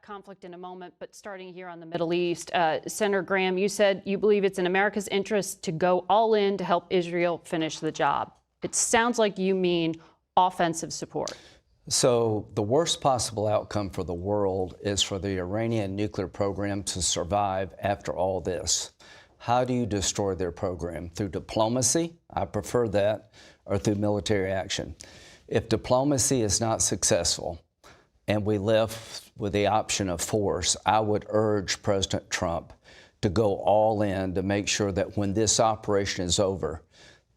conflict in a moment, but starting here on the Middle East, Senator Graham, you said you believe it's in America's interest to go all in to help Israel finish the job. It sounds like you mean offensive support. So the worst possible outcome for the world is for the Iranian nuclear program to survive after all this. How do you destroy their program? Through diplomacy? I prefer that, or through military action. If diplomacy is not successful and we left with the option of force, I would urge President Trump to go all in to make sure that when this operation is over,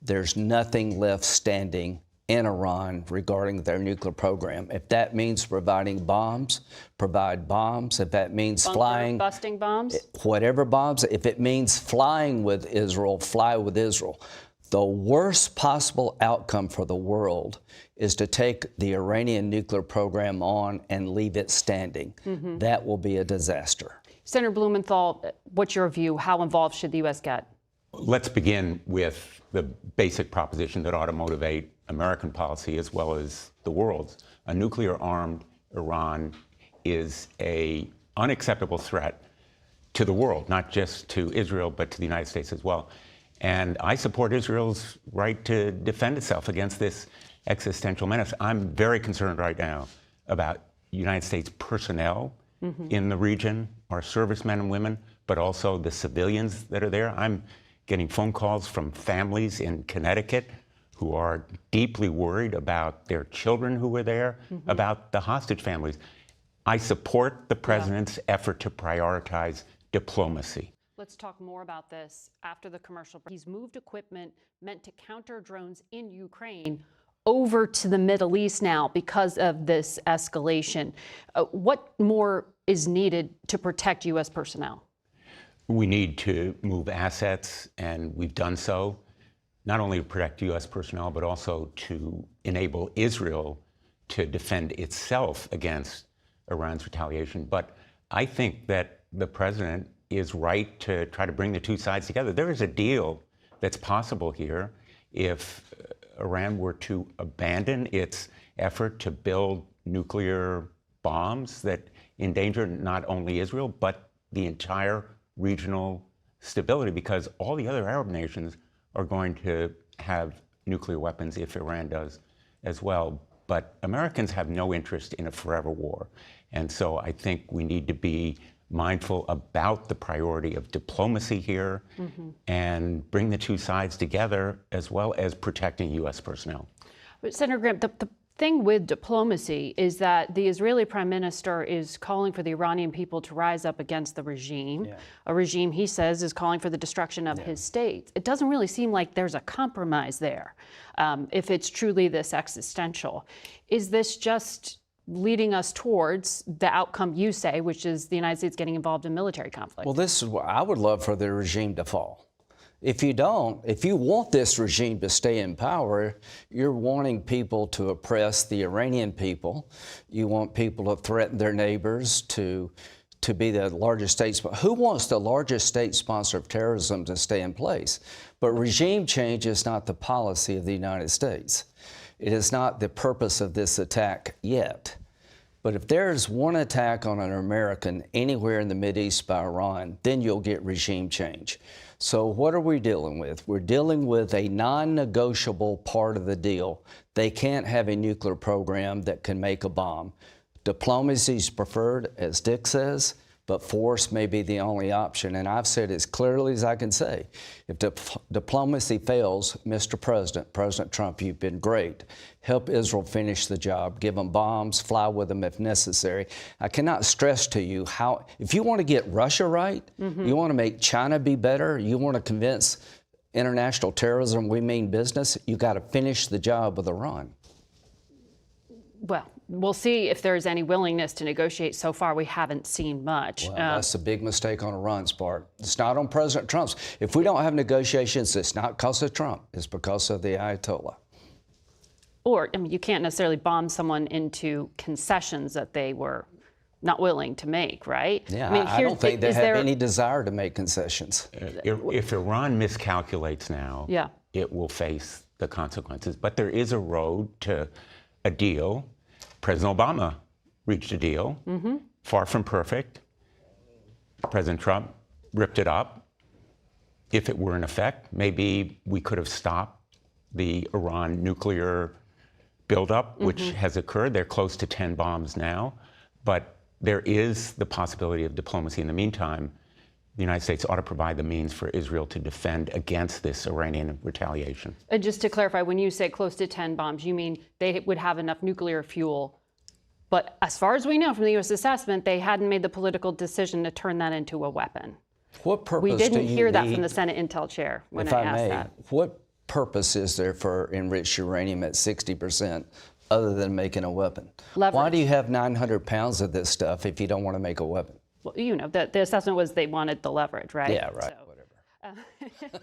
there's nothing left standing in Iran regarding their nuclear program. If that means providing bombs, provide bombs. If that means busting bombs? Whatever bombs. If it means flying with Israel, fly with Israel. The worst possible outcome for the world is to take the Iranian nuclear program on and leave it standing. That will be a disaster. Senator Blumenthal, what's your view? How involved should the U.S. get? Let's begin with the basic proposition that ought to motivate American policy as well as the world's. A nuclear-armed Iran is an unacceptable threat to the world, not just to Israel, but to the United States as well. And I support Israel's right to defend itself against this existential menace. I'm very concerned right now about United States personnel in the region, our servicemen and women, but also the civilians that are there. I'm getting phone calls from families in Connecticut who are deeply worried about their children who were there, about the hostage families. I support the president's effort to prioritize diplomacy. Let's talk more about this after the commercial break. He's moved equipment meant to counter drones in Ukraine over to the Middle East now because of this escalation. What more is needed to protect U.S. personnel? We need to move assets, and we've done so, not only to protect U.S. personnel, but also to enable Israel to defend itself against Iran's retaliation. But I think that the president is right to try to bring the two sides together. There is a deal that's possible here if Iran were to abandon its effort to build nuclear bombs that endanger not only Israel, but the entire regional stability, because all the other Arab nations are going to have nuclear weapons if Iran does as well. But Americans have no interest in a forever war. And so I think we need to be mindful about the priority of diplomacy here and bring the two sides together, as well as protecting U.S. personnel. But Senator Graham, the thing with diplomacy is that the Israeli prime minister is calling for the Iranian people to rise up against the regime, a regime he says is calling for the destruction of his state. It doesn't really seem like there's a compromise there if it's truly this existential. Is this just leading us towards the outcome you say, which is the United States getting involved in military conflict? Well, this is what I would love for the regime to fall. If you don't, if you want this regime to stay in power, you're wanting people to oppress the Iranian people. You want people to threaten their neighbors, to be the largest state sponsor. Who wants the largest state sponsor of terrorism to stay in place? But regime change is not the policy of the United States. It is not the purpose of this attack yet. But if there is one attack on an American anywhere in the Mideast by Iran, then you'll get regime change. So what are we dealing with? We're dealing with a non-negotiable part of the deal. They can't have a nuclear program that can make a bomb. Diplomacy is preferred, as Dick says, but force may be the only option. And I've said as clearly as I can say, if diplomacy fails, Mr. President, President Trump, you've been great. Help Israel finish the job. Give them bombs, fly with them if necessary. I cannot stress to you how, if you want to get Russia right, you want to make China be better, you want to convince international terrorism we mean business, you got to finish the job with Iran. Well, we'll see if there's any willingness to negotiate. So far, we haven't seen much. Well, that's a big mistake on Iran's part. It's not on President Trump's. If we don't have negotiations, it's not because of Trump. It's because of the Ayatollah. Or, I mean, you can't necessarily bomb someone into concessions that they were not willing to make, right? Yeah, I mean, I don't think they have any desire to make concessions. If Iran miscalculates now, it will face the consequences. But there is a road to a deal. President Obama reached a deal Far from perfect. President Trump ripped it up. If it were in effect, maybe we could have stopped the Iran nuclear buildup, which has occurred. They're close to 10 bombs now. But there is the possibility of diplomacy in the meantime. The United States ought to provide the means for Israel to defend against this Iranian retaliation. And just to clarify, when you say close to 10 bombs, you mean they would have enough nuclear fuel. But as far as we know from the U.S. assessment, they hadn't made the political decision to turn that into a weapon. What purpose We didn't do you hear that need, from the Senate Intel chair when if I I asked may, that. what purpose is there for enriched uranium at 60% other than making a weapon? Leverage. Why do you have 900 pounds of this stuff if you don't want to make a weapon? Well, you know, the assessment was they wanted the leverage, right? Yeah, right. So, Whatever.